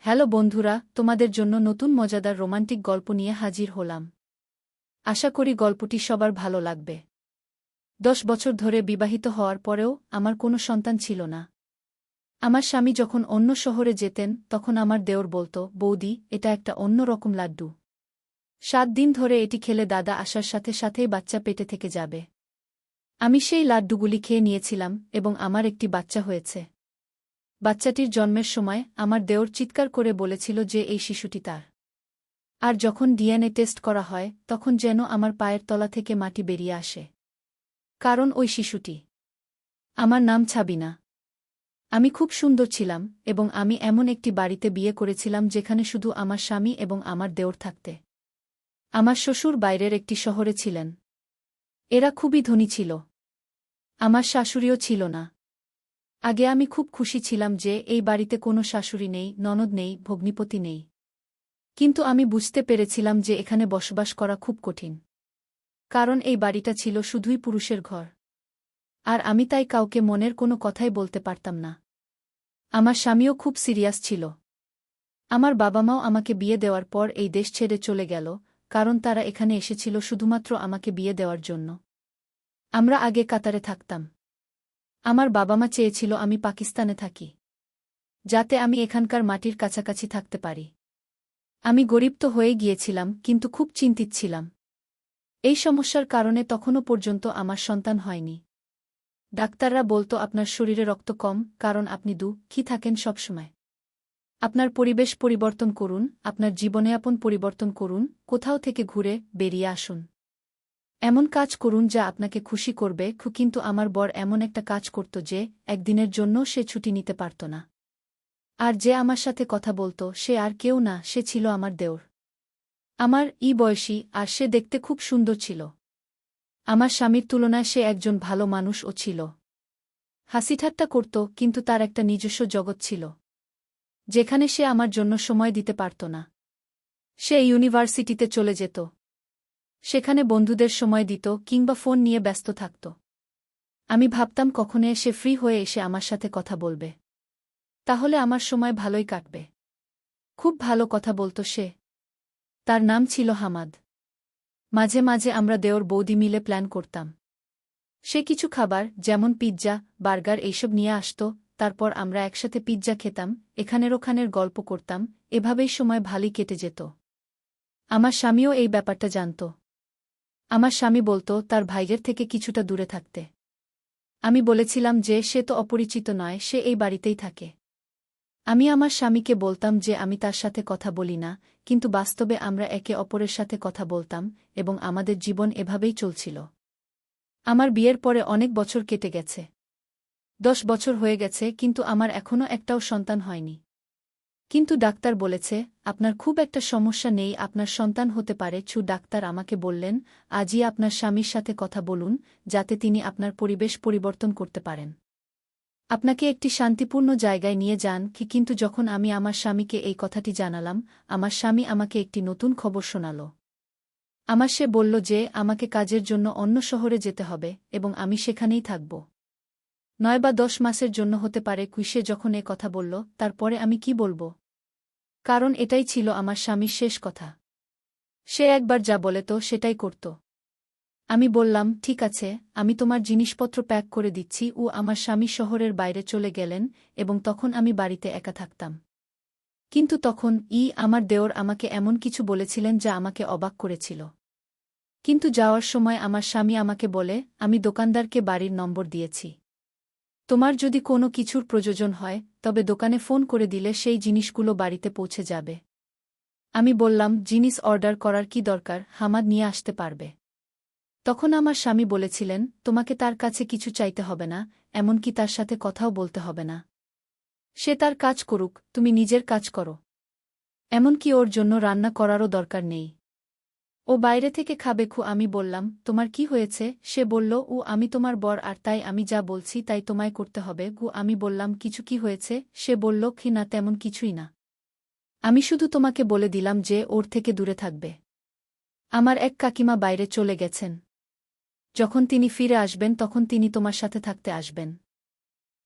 Hello বন্ধুরা, তোমাদের জন্য নতুন মজাদার রোমান্টিক গল্প নিয়ে হাজির হলাম। আশা করি গল্পটি সবার ভালো লাগবে। 10 বছর ধরে বিবাহিত হওয়ার পরেও আমার কোনো সন্তান ছিল না। আমার স্বামী যখন অন্য শহরে যেতেন তখন আমার দেওর বলতো, বৌদি, এটা একটা অন্য রকম লাড্ডু। 7 দিন ধরে এটি খেলে দাদা আসার সাথে সাথেই বাচ্চা পেটে থেকে যাবে। আমি সেই লাড্ডুগুলি খেয়ে নিয়েছিলাম এবং আমার একটি বাচ্চা হয়েছে। বাচ্চাটির জন্মের সময় আমার দেওর চিৎকার করে বলেছিল যে এই শিশুটি তার। আর যখন ডিএনএ টেস্ট করা হয় তখন যেন আমার পায়ের তলা থেকে মাটি বেরিয়ে আসে। কারণ ওই শিশুটি আমার নাম ছাবিনা। আমি খুব সুন্দর ছিলাম এবং আমি এমন একটি বাড়িতে বিয়ে করেছিলাম যেখানে শুধু আমার স্বামী এবং আমার দেওর থাকতে। আমার শ্বশুর বাইরের একটি শহরে ছিলেন। এরা খুবই ধনী ছিল। আমার শাশুড়িও ছিল না। আগে আমি খুব খুশি ছিলাম যে এই বাড়িতে কোনো শাশুড়ি নেই, ননদ নেই, ভগ্নিপতি নেই। কিন্তু আমি বুঝতে পেরেছিলাম যে এখানে বসবাস করা খুব কঠিন। কারণ এই বাড়িটা ছিল শুধুই পুরুষের ঘর। আর আমি তাই কাউকে মনের কোনো কথাই বলতে পারতাম না। আমার স্বামীও খুব সিরিয়াস ছিল। আমার বাবা মাও আমাকে বিয়ে দেওয়ার পর এই দেশ ছেড়ে চলে গেল, কারণ তারা এখানে এসেছিল শুধুমাত্র আমাকে বিয়ে দেওয়ার জন্য। আমরা আগে কাতারে থাকতাম। আমার বাবা মা চেয়েছিল আমি পাকিস্তানে থাকি, যাতে আমি এখানকার মাটির কাছাকাছি থাকতে পারি। আমি গরিব তো হয়ে গিয়েছিলাম, কিন্তু খুব চিন্তিত ছিলাম। এই সমস্যার কারণে তখনও পর্যন্ত আমার সন্তান হয়নি। ডাক্তাররা বলতো আপনার শরীরে রক্ত কম, কারণ আপনি দুঃখী থাকেন সবসময়। আপনার পরিবেশ পরিবর্তন করুন, আপনার জীবনযাপন পরিবর্তন করুন, কোথাও থেকে ঘুরে বেরিয়ে আসুন। এমন কাজ করুন যা আপনাকে খুশি করবে। কিন্তু আমার বর এমন একটা কাজ করত যে একদিনের জন্য সে ছুটি নিতে পারত না। আর যে আমার সাথে কথা বলতো সে আর কেউ না, সে ছিল আমার দেওর। আমার বয়সী, আর সে দেখতে খুব সুন্দর ছিল। আমার স্বামীর তুলনায় সে একজন ভালো মানুষও ছিল। হাসিঠাট্টা করত, কিন্তু তার একটা নিজস্ব জগৎ ছিল, যেখানে সে আমার জন্য সময় দিতে পারত না। সে ইউনিভার্সিটিতে চলে যেত। সেখানে বন্ধুদের সময় দিত কিংবা ফোন নিয়ে ব্যস্ত থাকত। আমি ভাবতাম কখনো সে ফ্রি হয়ে এসে আমার সাথে কথা বলবে। তাহলে আমার সময় ভালোই কাটবে। খুব ভালো কথা বলতো সে। তার নাম ছিল হামাদ। মাঝে মাঝে আমরা দেওর বৌদি মিলে প্ল্যান করতাম। সে কিছু খাবার যেমন পিৎজা, বার্গার এইসব নিয়ে আসত, তারপর আমরা একসাথে পিৎজা খেতাম, এখানের ওখানের গল্প করতাম, এভাবেই সময় ভালোই কেটে যেত। আমার স্বামীও এই ব্যাপারটা জানত। আমার স্বামী বলতো তার ভাইয়ের থেকে কিছুটা দূরে থাকতে। আমি বলেছিলাম যে সে তো অপরিচিত নয়, সে এই বাড়িতেই থাকে। আমি আমার স্বামীকে বলতাম যে আমি তার সাথে কথা বলি না, কিন্তু বাস্তবে আমরা একে অপরের সাথে কথা বলতাম এবং আমাদের জীবন এভাবেই চলছিল। আমার বিয়ের পরে অনেক বছর কেটে গেছে। 10 বছর হয়ে গেছে, কিন্তু আমার এখনও একটাও সন্তান হয়নি। কিন্তু ডাক্তার বলেছে আপনার খুব একটা সমস্যা নেই, আপনার সন্তান হতে পারে। ডাক্তার আমাকে বললেন আজই আপনার স্বামীর সাথে কথা বলুন, যাতে তিনি আপনার পরিবেশ পরিবর্তন করতে পারেন, আপনাকে একটি শান্তিপূর্ণ জায়গায় নিয়ে যান। কিন্তু যখন আমি আমার স্বামীকে এই কথাটি জানালাম, আমার স্বামী আমাকে একটি নতুন খবর শোনাল। সে বলল যে আমাকে কাজের জন্য অন্য শহরে যেতে হবে এবং আমি সেখানেই থাকব। 9 বা 10 মাসের জন্য হতে পারে। সে যখন এ কথা বলল, তারপরে আমি কি বলবো? কারণ এটাই ছিল আমার স্বামীর শেষ কথা। সে একবার যা বলে তো সেটাই করত। আমি বললাম, ঠিক আছে, আমি তোমার জিনিসপত্র প্যাক করে দিচ্ছি। আমার স্বামী শহরের বাইরে চলে গেলেন এবং তখন আমি বাড়িতে একা থাকতাম। কিন্তু তখন আমার দেওর আমাকে এমন কিছু বলেছিলেন যা আমাকে অবাক করেছিল। কিন্তু যাওয়ার সময় আমার স্বামী আমাকে বলে, আমি দোকানদারকে বাড়ির নম্বর দিয়েছি। তোমার যদি কোনো কিছুর প্রয়োজন হয় তবে দোকানে ফোন করে দিলে সেই জিনিসগুলো বাড়িতে পৌঁছে যাবে। আমি বললাম, জিনিস অর্ডার করার কি দরকার, হামাদ নিয়ে আসতে পারবে। তখন আমার স্বামী বলেছিলেন, তোমাকে তার কাছে কিছু চাইতে হবে না, এমনকি তার সাথে কথাও বলতে হবে না। সে তার কাজ করুক, তুমি নিজের কাজ করো। এমনকি ওর জন্য রান্না করারও দরকার নেই। ও বাইরে থেকে খাবে। আমি বললাম, তোমার কি হয়েছে? সে বলল, আমি তোমার বর, আর তাই আমি যা বলছি তাই তোমায় করতে হবে। আমি বললাম, কিছু কি হয়েছে? সে বলল, না তেমন কিছুই না। আমি শুধু তোমাকে বলে দিলাম যে ওর থেকে দূরে থাকবে। আমার এক কাকিমা বাইরে চলে গেছেন। যখন তিনি ফিরে আসবেন তখন তিনি তোমার সাথে থাকতে আসবেন।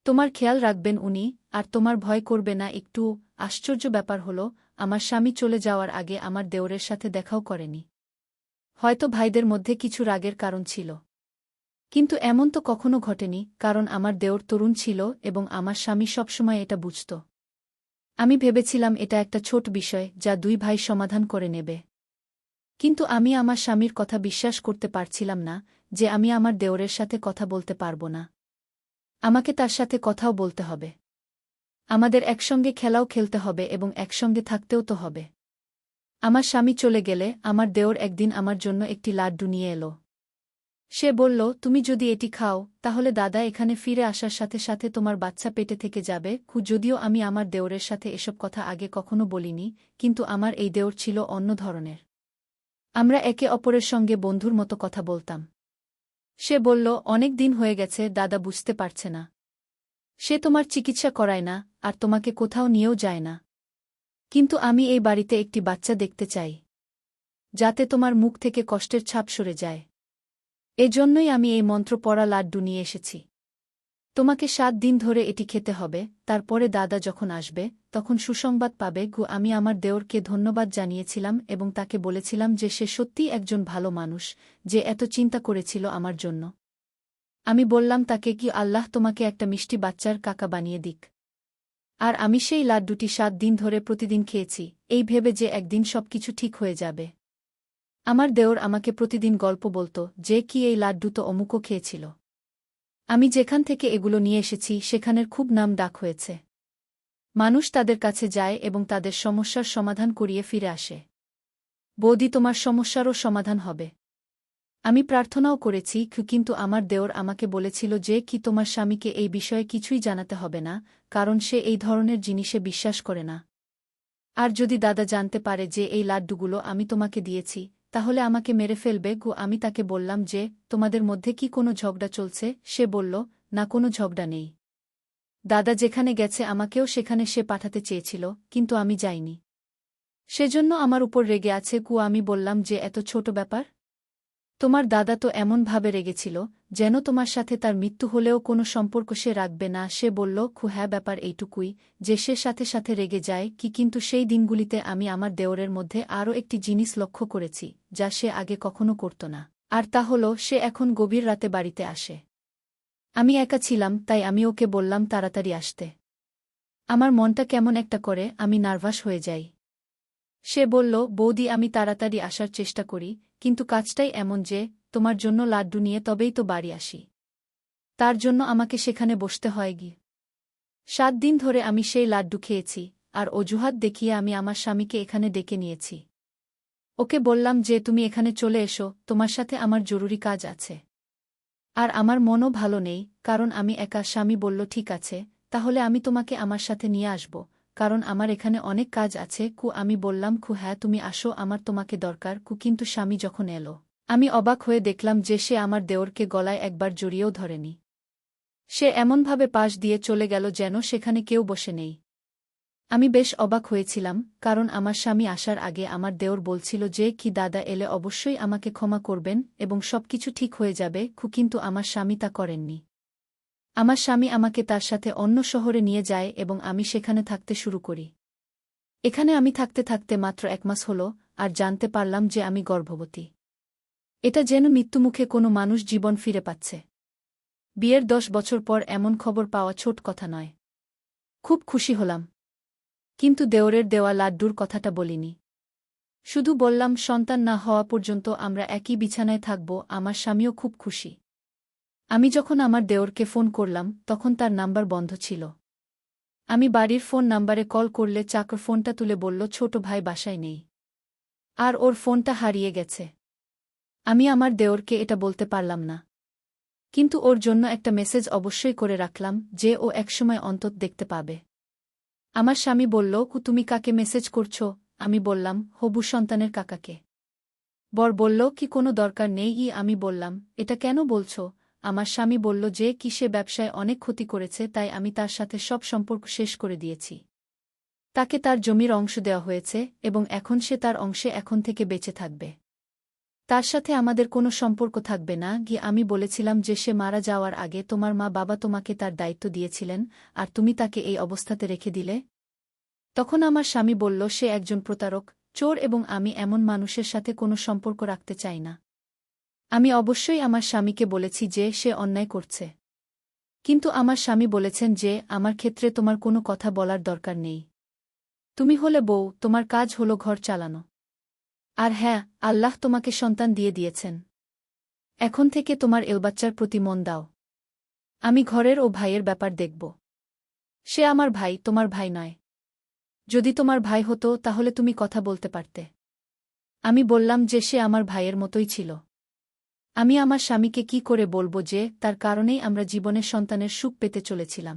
তোমার খেয়াল রাখবেন উনি, আর তোমার ভয় করবে না একটু। আশ্চর্য ব্যাপার হল, আমার স্বামী চলে যাওয়ার আগে আমার দেওরের সাথে দেখাও করেনি। হয়তো ভাইদের মধ্যে কিছু রাগের কারণ ছিল। কিন্তু এমন তো কখনো ঘটেনি, কারণ আমার দেওর তরুণ ছিল এবং আমার স্বামী সবসময় এটা বুঝত। আমি ভেবেছিলাম এটা একটা ছোট বিষয় যা দুই ভাই সমাধান করে নেবে। কিন্তু আমি আমার স্বামীর কথা বিশ্বাস করতে পারছিলাম না যে আমি আমার দেওরের সাথে কথা বলতে পারব না। আমাকে তার সাথে কথাও বলতে হবে। আমাদের একসঙ্গে খেলাও খেলতে হবে এবং একসঙ্গে থাকতেও তো হবে। আমার স্বামী চলে গেলে আমার দেওর একদিন আমার জন্য একটি লাড্ডু নিয়ে এলো। সে বলল, তুমি যদি এটি খাও তাহলে দাদা এখানে ফিরে আসার সাথে সাথে তোমার বাচ্চা পেটে থেকে যাবে। যদিও আমি আমার দেওরের সাথে এসব কথা আগে কখনো বলিনি, কিন্তু আমার এই দেওর ছিল অন্য ধরনের। আমরা একে অপরের সঙ্গে বন্ধুর মতো কথা বলতাম। সে বলল, অনেক দিন হয়ে গেছে, দাদা বুঝতে পারছে না। সে তোমার চিকিৎসা করায় না, আর তোমাকে কোথাও নিয়েও যায় না। কিন্তু আমি এই বাড়িতে একটি বাচ্চা দেখতে চাই, যাতে তোমার মুখ থেকে কষ্টের ছাপ সরে যায়। এজন্যই আমি এই মন্ত্র পড়া লাড্ডু নিয়ে এসেছি। তোমাকে 7 দিন ধরে এটি খেতে হবে, তারপরে দাদা যখন আসবে তখন সুসংবাদ পাবে। আমি আমার দেওরকে ধন্যবাদ জানিয়েছিলাম এবং তাকে বলেছিলাম যে সে সত্যিই একজন ভালো মানুষ, যে এত চিন্তা করেছিল আমার জন্য। আমি বললাম তাকে কি আল্লাহ তোমাকে একটা মিষ্টি বাচ্চার কাকা বানিয়ে দিক। আর আমি সেই লাড্ডুটি 7 দিন ধরে প্রতিদিন খেয়েছি, এই ভেবে যে একদিন সবকিছু ঠিক হয়ে যাবে। আমার দেওর আমাকে প্রতিদিন গল্প বলত যে কি এই লাড্ডু তো অমুকও খেয়েছিল। আমি যেখান থেকে এগুলো নিয়ে এসেছি সেখানের খুব নাম ডাক হয়েছে। মানুষ তাদের কাছে যায় এবং তাদের সমস্যার সমাধান করিয়ে ফিরে আসে। বৌদি, তোমার সমস্যারও সমাধান হবে। আমি প্রার্থনাও করেছি, কিন্তু আমার দেওর আমাকে বলেছিল যে কি তোমার স্বামীকে এই বিষয়ে কিছুই জানাতে হবে না, কারণ সে এই ধরনের জিনিসে বিশ্বাস করে না। আর যদি দাদা জানতে পারে যে এই লাড্ডুগুলো আমি তোমাকে দিয়েছি, তাহলে আমাকে মেরে ফেলবে। আমি তাকে বললাম যে তোমাদের মধ্যে কি কোনো ঝগড়া চলছে? সে বলল, না, কোনো ঝগড়া নেই। দাদা যেখানে গেছে আমাকেও সেখানে সে পাঠাতে চেয়েছিল, কিন্তু আমি যাইনি। সেজন্য আমার উপর রেগে আছে। আমি বললাম যে এত ছোট ব্যাপার? তোমার দাদা তো এমনভাবে রেগেছিল যেন তোমার সাথে তার মৃত্যু হলেও কোনো সম্পর্ক সে রাখবে না। সে বলল, হ্যাঁ, ব্যাপার এইটুকুই যে সে সাথে সাথে রেগে যায় কি। কিন্তু সেই দিনগুলিতে আমি আমার দেওরের মধ্যে আরও একটি জিনিস লক্ষ্য করেছি যা সে আগে কখনো করত না, আর তা হল সে এখন গভীর রাতে বাড়িতে আসে। আমি একা ছিলাম, তাই আমি ওকে বললাম তাড়াতাড়ি আসতে। আমার মনটা কেমন একটা করে, আমি নার্ভাস হয়ে যাই। সে বলল, বৌদি, আমি তাড়াতাড়ি আসার চেষ্টা করি, কিন্তু কাজটাই এমন যে তোমার জন্য লাড্ডু নিয়ে তবেই তো বাড়ি আসি। তার জন্য আমাকে সেখানে বসতে হয়। 7 দিন ধরে আমি সেই লাড্ডু খেয়েছি, আর অজুহাত দেখিয়ে আমি আমার স্বামীকে এখানে ডেকে নিয়েছি। ওকে বললাম যে তুমি এখানে চলে এসো, তোমার সাথে আমার জরুরি কাজ আছে। আর আমার মনও ভালো নেই, কারণ আমি একা। স্বামী বলল, ঠিক আছে, তাহলে আমি তোমাকে আমার সাথে নিয়ে আসব, কারণ আমার এখানে অনেক কাজ আছে। আমি বললাম, হ্যাঁ, তুমি আসো, আমার তোমাকে দরকার। কিন্তু স্বামী যখন এলো, আমি অবাক হয়ে দেখলাম যে সে আমার দেওরকে গলায় একবার জড়িয়েও ধরেনি। সে এমনভাবে পাশ দিয়ে চলে গেল যেন সেখানে কেউ বসে নেই। আমি বেশ অবাক হয়েছিলাম, কারণ আমার স্বামী আসার আগে আমার দেওর বলছিল যে কি দাদা এলে অবশ্যই আমাকে ক্ষমা করবেন এবং সবকিছু ঠিক হয়ে যাবে। কিন্তু আমার স্বামী তা করেননি। আমার স্বামী আমাকে তার সাথে অন্য শহরে নিয়ে যায় এবং আমি সেখানে থাকতে শুরু করি। এখানে আমি থাকতে থাকতে মাত্র 1 মাস হল, আর জানতে পারলাম যে আমি গর্ভবতী। এটা যেন মৃত্যুমুখে কোনো মানুষ জীবন ফিরে পাচ্ছে। বিয়ের 10 বছর পর এমন খবর পাওয়া ছোট কথা নয়। খুব খুশি হলাম, কিন্তু দেওরের দেওয়া লাড্ডুর কথাটা বলিনি। শুধু বললাম সন্তান না হওয়া পর্যন্ত আমরা একই বিছানায় থাকব। আমার স্বামীও খুব খুশি। আমি যখন আমার দেওরকে ফোন করলাম তখন তার নাম্বার বন্ধ ছিল। আমি বাড়ির ফোন নাম্বারে কল করলে চাকর ফোনটা তুলে বলল ছোট ভাই বাসায় নেই, আর ওর ফোনটা হারিয়ে গেছে। আমি আমার দেওরকে এটা বলতে পারলাম না, কিন্তু ওর জন্য একটা মেসেজ অবশ্যই করে রাখলাম যে ও একসময় অন্তত দেখতে পাবে। আমার স্বামী বলল, তুমি কাকে মেসেজ করছো? আমি বললাম, হবু সন্তানের কাকাকে। বর বলল, কি কোনো দরকার নেই? আমি বললাম, এটা কেন বলছো? আমার স্বামী বলল যে কি সে ব্যবসায় অনেক ক্ষতি করেছে, তাই আমি তার সাথে সব সম্পর্ক শেষ করে দিয়েছি। তাকে তার জমির অংশ দেওয়া হয়েছে এবং এখন সে তার অংশে এখন থেকে বেঁচে থাকবে। তার সাথে আমাদের কোনো সম্পর্ক থাকবে না। আমি বলেছিলাম যে সে মারা যাওয়ার আগে তোমার মা বাবা তোমাকে তার দায়িত্ব দিয়েছিলেন, আর তুমি তাকে এই অবস্থাতে রেখে দিলে। তখন আমার স্বামী বলল সে একজন প্রতারক, চোর এবং আমি এমন মানুষের সাথে কোনো সম্পর্ক রাখতে চাই না। আমি অবশ্যই আমার স্বামীকে বলেছি যে সে অন্যায় করছে। কিন্তু আমার স্বামী বলেছেন যে আমার ক্ষেত্রে তোমার কোনো কথা বলার দরকার নেই। তুমি হলে বউ, তোমার কাজ হলো ঘর চালানো। আর হ্যাঁ, আল্লাহ তোমাকে সন্তান দিয়ে দিয়েছেন। এখন থেকে তোমার বাচ্চার প্রতি মন দাও। আমি ঘরের ও ভাইয়ের ব্যাপার দেখব। সে আমার ভাই, তোমার ভাই নয়। যদি তোমার ভাই হতো তাহলে তুমি কথা বলতে পারতে। আমি বললাম যে সে আমার ভাইয়ের মতোই ছিল। আমি আমার স্বামীকে কি করে বলবো যে তার কারণেই আমরা জীবনে সন্তানের সুখ পেতে চলেছিলাম।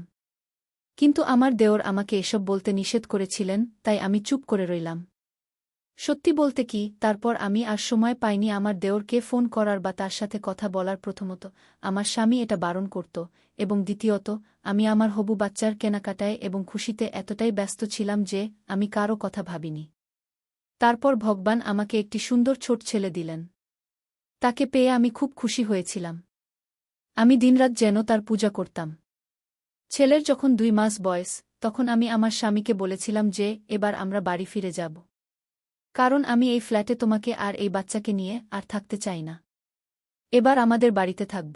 কিন্তু আমার দেওর আমাকে এসব বলতে নিষেধ করেছিলেন, তাই আমি চুপ করে রইলাম। সত্যি বলতে কি, তারপর আমি আর সময় পাইনি আমার দেওরকে ফোন করার বা তার সাথে কথা বলার। প্রথমত আমার স্বামী এটা বারণ করত, এবং দ্বিতীয়ত আমি আমার হবু বাচ্চার কেনাকাটায় এবং খুশিতে এতটাই ব্যস্ত ছিলাম যে আমি কারও কথা ভাবিনি। তারপর ভগবান আমাকে একটি সুন্দর ছোট ছেলে দিলেন। তাকে পেয়ে আমি খুব খুশি হয়েছিলাম। আমি দিনরাত যেন তার পূজা করতাম। ছেলের যখন 2 মাস বয়স, তখন আমি আমার স্বামীকে বলেছিলাম যে এবার আমরা বাড়ি ফিরে যাব। কারণ আমি এই ফ্ল্যাটে তোমাকে আর এই বাচ্চাকে নিয়ে আর থাকতে চাই না। এবার আমাদের বাড়িতে থাকব।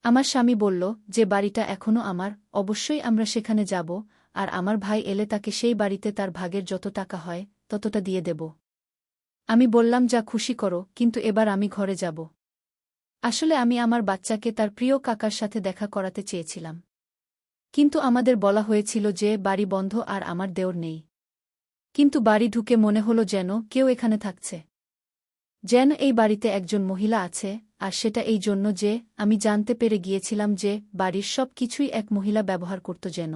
আমার স্বামী বলল যে বাড়িটা এখনও আমার, অবশ্যই আমরা সেখানে যাব, আর আমার ভাই এলে তাকে সেই বাড়িতে তার ভাগের যত টাকা হয় ততটা দিয়ে দেব। আমি বললাম যা খুশি করো, কিন্তু এবার আমি ঘরে যাব। আসলে আমি আমার বাচ্চাকে তার প্রিয় কাকার সাথে দেখা করাতে চেয়েছিলাম। কিন্তু আমাদের বলা হয়েছিল যে বাড়ি বন্ধ আর আমার দেওর নেই। কিন্তু বাড়ি ঢুকে মনে হলো যেন কেউ এখানে থাকছে। যেন এই বাড়িতে একজন মহিলা আছে, আর সেটা এই জন্য যে আমি জানতে পেরে গিয়েছিলাম যে বাড়ির সব কিছুই এক মহিলা ব্যবহার করত যেন।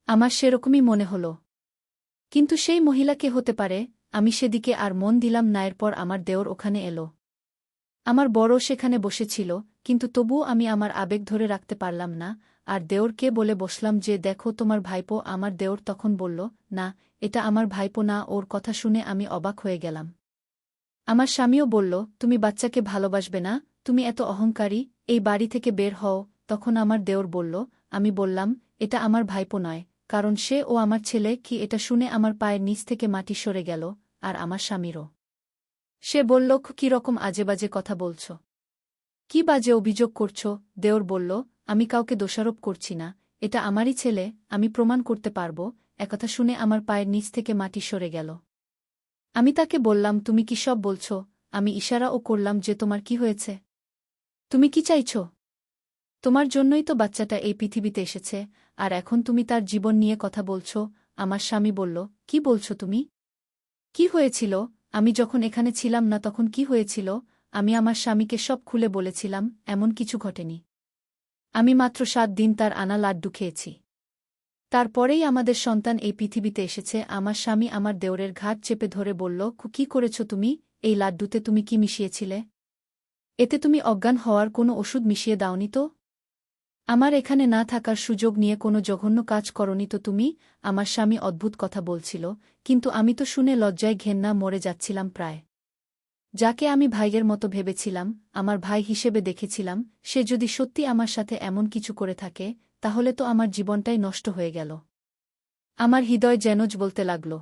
আমার সেরকমই মনে হল। কিন্তু সেই মহিলা কে হতে পারে, আমি সেদিকে আর মন দিলাম না। এরপর আমার দেওর ওখানে এলো। আমার বড় সেখানে বসেছিল, কিন্তু তবুও আমি আমার আবেগ ধরে রাখতে পারলাম না, আর দেওরকে বলে বসলাম যে দেখো তোমার ভাইপো। আমার দেওর তখন বলল, না, এটা আমার ভাইপো না। ওর কথা শুনে আমি অবাক হয়ে গেলাম। আমার স্বামীও বলল, তুমি বাচ্চাকে ভালোবাসবে না, তুমি এত অহংকারী, এই বাড়ি থেকে বের হও। তখন আমার দেওর বলল, আমি বললাম, এটা আমার ভাইপো নয়, কারণ সে ও আমার ছেলে। কি এটা শুনে আমার পায়ের নিচ থেকে মাটি সরে গেল, আর আমার স্বামীরও। সে বলল, কি রকম আজেবাজে কথা বলছ? কি বাজে অভিযোগ করছ? দেওর বলল, আমি কাউকে দোষারোপ করছি না, এটা আমারই ছেলে, আমি প্রমাণ করতে পারব। একথা শুনে আমার পায়ের নিচ থেকে মাটি সরে গেল। আমি তাকে বললাম, তুমি কি সব বলছ? আমি ইশারাও করলাম যে তোমার কি হয়েছে? তুমি কি চাইছ? তোমার জন্যই তো বাচ্চাটা এই পৃথিবীতে এসেছে, আর এখন তুমি তার জীবন নিয়ে কথা বলছ। আমার স্বামী বলল, কি বলছ তুমি? কি হয়েছিল? আমি যখন এখানে ছিলাম না তখন কি হয়েছিল? আমি আমার স্বামীকে সব খুলে বলেছিলাম। এমন কিছু ঘটেনি। আমি মাত্র 7 দিন তার আনা লাড্ডু খেয়েছি। তারপরেই আমাদের সন্তান এই পৃথিবীতে এসেছে। আমার স্বামী আমার দেওরের ঘাট চেপে ধরে বলল, কি করেছ তুমি? এই লাড্ডুতে তুমি কি মিশিয়েছিলে? এতে তুমি অজ্ঞান হওয়ার কোনো ওষুধ মিশিয়ে দাওনি তো? আমার এখানে না থাকার সুযোগ নিয়ে কোনো জঘন্য কাজ করনি তো তুমি? আমার স্বামী অদ্ভুত কথা বলছিল, কিন্তু আমি তো শুনে লজ্জায় ঘেন্না মরে যাচ্ছিলাম প্রায়। যাকে আমি ভাইয়ের মতো ভেবেছিলাম, আমার ভাই হিসেবে দেখেছিলাম, সে যদি সত্যি আমার সাথে এমন কিছু করে থাকে, তাহলে তো আমার জীবনটাই নষ্ট হয়ে গেল। আমার হৃদয় যেন জ্বলতে লাগল।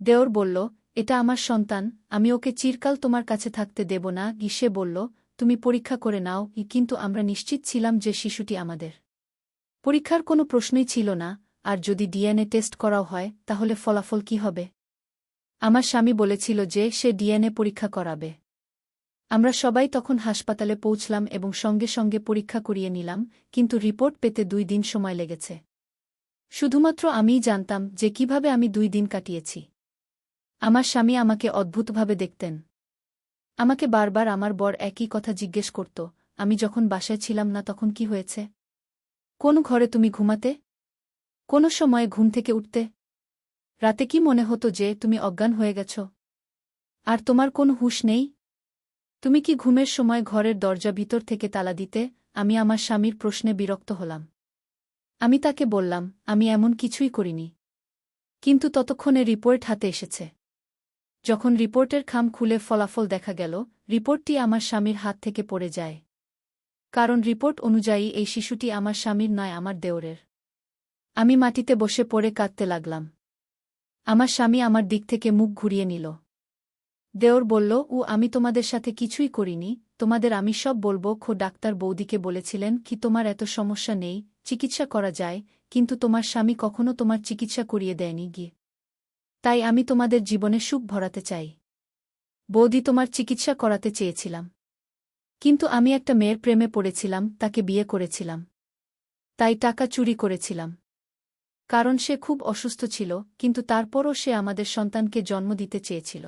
দেওর বলল, এটা আমার সন্তান, আমি ওকে চিরকাল তোমার কাছে থাকতে দেব না। সে বলল, তুমি পরীক্ষা করে নাও। কিন্তু আমরা নিশ্চিত ছিলাম যে শিশুটি আমাদের। পরীক্ষার কোনো প্রশ্নই ছিল না, আর যদি ডিএনএ টেস্ট করাও হয় তাহলে ফলাফল কি হবে? আমার স্বামী বলেছিল যে সে ডিএনএ পরীক্ষা করাবে। আমরা সবাই তখন হাসপাতালে পৌঁছলাম এবং সঙ্গে সঙ্গে পরীক্ষা করিয়ে নিলাম, কিন্তু রিপোর্ট পেতে 2 দিন সময় লেগেছে। শুধুমাত্র আমিই জানতাম যে কিভাবে আমি 2 দিন কাটিয়েছি। আমার স্বামী আমাকে অদ্ভুতভাবে দেখতেন। আমাকে বারবার আমার বর একই কথা জিজ্ঞেস করত, আমি যখন বাসায় ছিলাম না তখন কি হয়েছে? কোন ঘরে তুমি ঘুমাতে? কোন সময়ে ঘুম থেকে উঠতে? রাতে কি মনে হতো যে তুমি অজ্ঞান হয়ে গেছ? আর তোমার কোনো হুঁশ নেই? তুমি কি ঘুমের সময় ঘরের দরজা ভিতর থেকে তালা দিতে? আমি আমার স্বামীর প্রশ্নে বিরক্ত হলাম। আমি তাকে বললাম, আমি এমন কিছুই করিনি। কিন্তু ততক্ষণে রিপোর্ট হাতে এসেছে। যখন রিপোর্টের খাম খুলে ফলাফল দেখা গেল, রিপোর্টটি আমার স্বামীর হাত থেকে পড়ে যায়। কারণ রিপোর্ট অনুযায়ী এই শিশুটি আমার স্বামীর নয়, আমার দেওরের। আমি মাটিতে বসে পড়ে কাঁদতে লাগলাম। আমার স্বামী আমার দিক থেকে মুখ ঘুরিয়ে নিল। দেওর বলল, আমি তোমাদের সাথে কিছুই করিনি, তোমাদের আমি সব বলব। ডাক্তার বৌদিকে বলেছিলেন কি তোমার এত সমস্যা নেই, চিকিৎসা করা যায়, কিন্তু তোমার স্বামী কখনো তোমার চিকিৎসা করিয়ে দেয়নি গিয়ে। তাই আমি তোমাদের জীবনে সুখ ভরাতে চাই। বৌদি, তোমার চিকিৎসা করাতে চেয়েছিলাম, কিন্তু আমি একটা মেয়ের প্রেমে পড়েছিলাম, তাকে বিয়ে করেছিলাম। তাই টাকা চুরি করেছিলাম। কারণ সে খুব অসুস্থ ছিল, কিন্তু তারপরও সে আমাদের সন্তানকে জন্ম দিতে চেয়েছিল।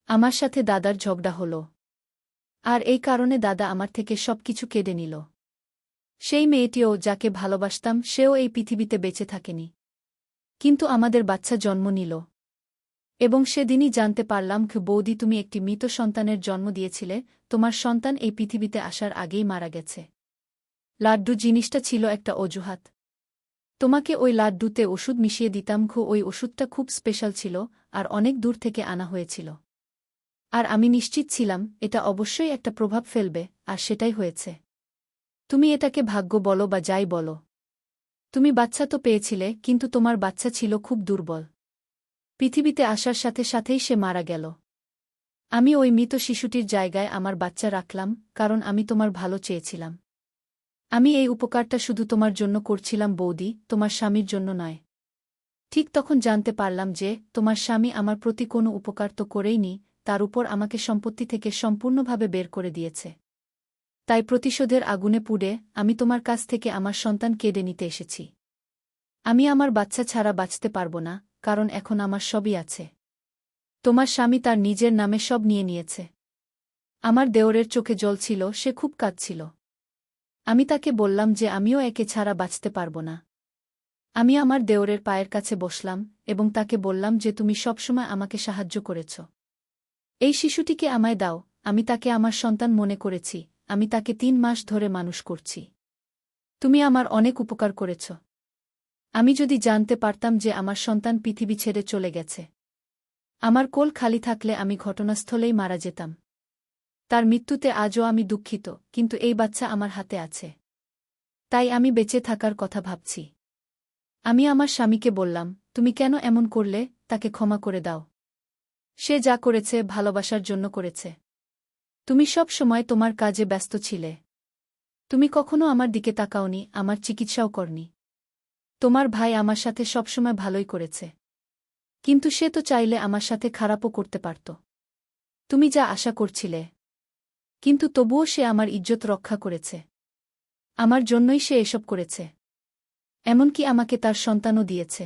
আমার সাথে দাদার ঝগড়া হল, আর এই কারণে দাদা আমার থেকে সবকিছু কেড়ে নিল। সেই মেয়েটিও যাকে ভালোবাসতাম, সেও এই পৃথিবীতে বেঁচে থাকেনি, কিন্তু আমাদের বাচ্চা জন্ম নিল। এবং সেদিনই জানতে পারলাম, বৌদি, তুমি একটি মৃত সন্তানের জন্ম দিয়েছিলে, তোমার সন্তান এই পৃথিবীতে আসার আগেই মারা গেছে। লাড্ডু জিনিসটা ছিল একটা অজুহাত। তোমাকে ওই লাড্ডুতে ওষুধ মিশিয়ে দিতাম। ওই ওষুধটা খুব স্পেশাল ছিল, আর অনেক দূর থেকে আনা হয়েছিল। আর আমি নিশ্চিত ছিলাম এটা অবশ্যই একটা প্রভাব ফেলবে, আর সেটাই হয়েছে। তুমি এটাকে ভাগ্য বলো বা যাই বলো, তুমি বাচ্চা তো পেয়েছিলে, কিন্তু তোমার বাচ্চা ছিল খুব দুর্বল। পৃথিবীতে আসার সাথে সাথেই সে মারা গেল। আমি ওই মৃত শিশুটির জায়গায় আমার বাচ্চা রাখলাম, কারণ আমি তোমার ভালো চেয়েছিলাম। আমি এই উপকারটা শুধু তোমার জন্য করছিলাম বৌদি, তোমার স্বামীর জন্য নয়। ঠিক তখন জানতে পারলাম যে তোমার স্বামী আমার প্রতি কোনো উপকার তো করেইনি, তার উপর আমাকে সম্পত্তি থেকে সম্পূর্ণভাবে বের করে দিয়েছে। তাই প্রতিশোধের আগুনে পুড়ে আমি তোমার কাছ থেকে আমার সন্তান কেড়ে নিতে এসেছি। আমি আমার বাচ্চা ছাড়া বাঁচতে পারব না, কারণ এখন আমার সবই আছে। তোমার স্বামী তার নিজের নামে সব নিয়ে নিয়েছে। আমার দেওরের চোখে জল ছিল, সে খুব কাঁদছিল। আমি তাকে বললাম যে আমিও একে ছাড়া বাঁচতে পারব না। আমি আমার দেওরের পায়ের কাছে বসলাম এবং তাকে বললাম যে তুমি সবসময় আমাকে সাহায্য করেছ। এই শিশুটিকে আমায় দাও, আমি তাকে আমার সন্তান মনে করেছি, আমি তাকে 3 মাস ধরে মানুষ করছি। তুমি আমার অনেক উপকার করেছ। আমি যদি জানতে পারতাম যে আমার সন্তান পৃথিবী ছেড়ে চলে গেছে, আমার কোল খালি থাকলে আমি ঘটনাস্থলেই মারা যেতাম। তার মৃত্যুতে আজও আমি দুঃখিত, কিন্তু এই বাচ্চা আমার হাতে আছে, তাই আমি বেঁচে থাকার কথা ভাবছি। আমি আমার স্বামীকে বললাম, তুমি কেন এমন করলে, তাকে ক্ষমা করে দাও। সে যা করেছে ভালোবাসার জন্য করেছে। তুমি সব সময় তোমার কাজে ব্যস্ত ছিলে। তুমি কখনো আমার দিকে তাকাওনি, আমার চিকিৎসাও করনি। তোমার ভাই আমার সাথে সবসময় ভালোই করেছে, কিন্তু সে তো চাইলে আমার সাথে খারাপও করতে পারত। তুমি যা আশা করছিলে, কিন্তু তবুও সে আমার ইজ্জত রক্ষা করেছে। আমার জন্যই সে এসব করেছে। এমনকি আমাকে তার সন্তানও দিয়েছে।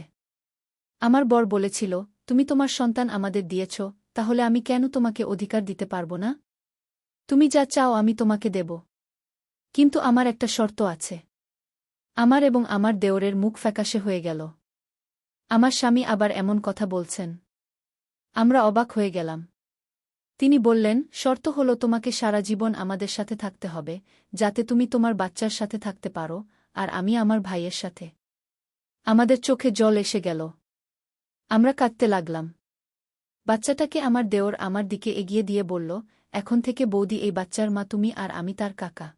আমার বর বলেছিল, তুমি তোমার সন্তান আমাদের দিয়েছ, তাহলে আমি কেন তোমাকে অধিকার দিতে পারব না? তুমি যা চাও আমি তোমাকে দেব, কিন্তু আমার একটা শর্ত আছে। আমার এবং আমার দেওরের মুখ ফ্যাকাশে হয়ে গেল। আমার স্বামী আবার এমন কথা বলছেন? আমরা অবাক হয়ে গেলাম। তিনি বললেন, শর্ত হলো তোমাকে সারা জীবন আমাদের সাথে থাকতে হবে, যাতে তুমি তোমার বাচ্চার সাথে থাকতে পারো, আর আমি আমার ভাইয়ের সাথে। আমাদের চোখে জল এসে গেল। আমরা কাঁদতে লাগলাম। বাচ্চাটাকে আমার দেওর আমার দিকে এগিয়ে দিয়ে বলল, এখন থেকে বৌদি এই বাচ্চার মা তুমি, আর আমি তার কাকা।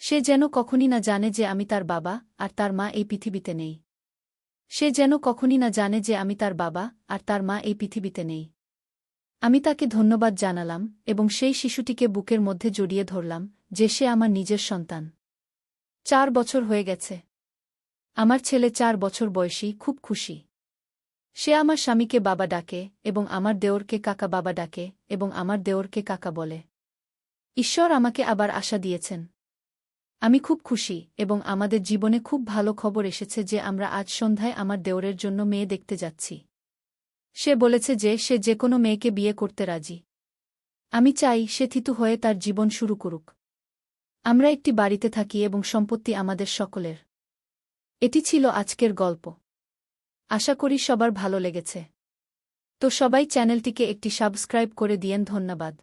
সে যেন কখনই না জানে যে আমি তার বাবা, আর তার মা এই পৃথিবীতে নেই। সে যেন কখনই না জানে যে আমি তার বাবা, আর তার মা এই পৃথিবীতে নেই। আমি তাকে ধন্যবাদ জানালাম এবং সেই শিশুটিকে বুকের মধ্যে জড়িয়ে ধরলাম, যে সে আমার নিজের সন্তান। 4 বছর হয়ে গেছে। আমার ছেলে 4 বছর বয়সী, খুব খুশি। সে আমার স্বামীকে বাবা ডাকে এবং আমার দেওরকে কাকা বাবা ডাকে এবং আমার দেওরকে কাকা বলে। ঈশ্বর আমাকে আবার আশা দিয়েছেন। আমি খুব খুশি এবং আমাদের জীবনে খুব ভালো খবর এসেছে যে আমরা আজ সন্ধ্যায় আমার দেওরের জন্য মেয়ে দেখতে যাচ্ছি। সে বলেছে যে সে যেকোনো মেয়েকে বিয়ে করতে রাজি। আমি চাই সে থিতু হয়ে তার জীবন শুরু করুক। আমরা একটি বাড়িতে থাকি এবং সম্পত্তি আমাদের সকলের। এটি ছিল আজকের গল্প। আশা করি সবার ভালো লেগেছে। তো সবাই চ্যানেলটিকে একটি সাবস্ক্রাইব করে দিয়েন। ধন্যবাদ।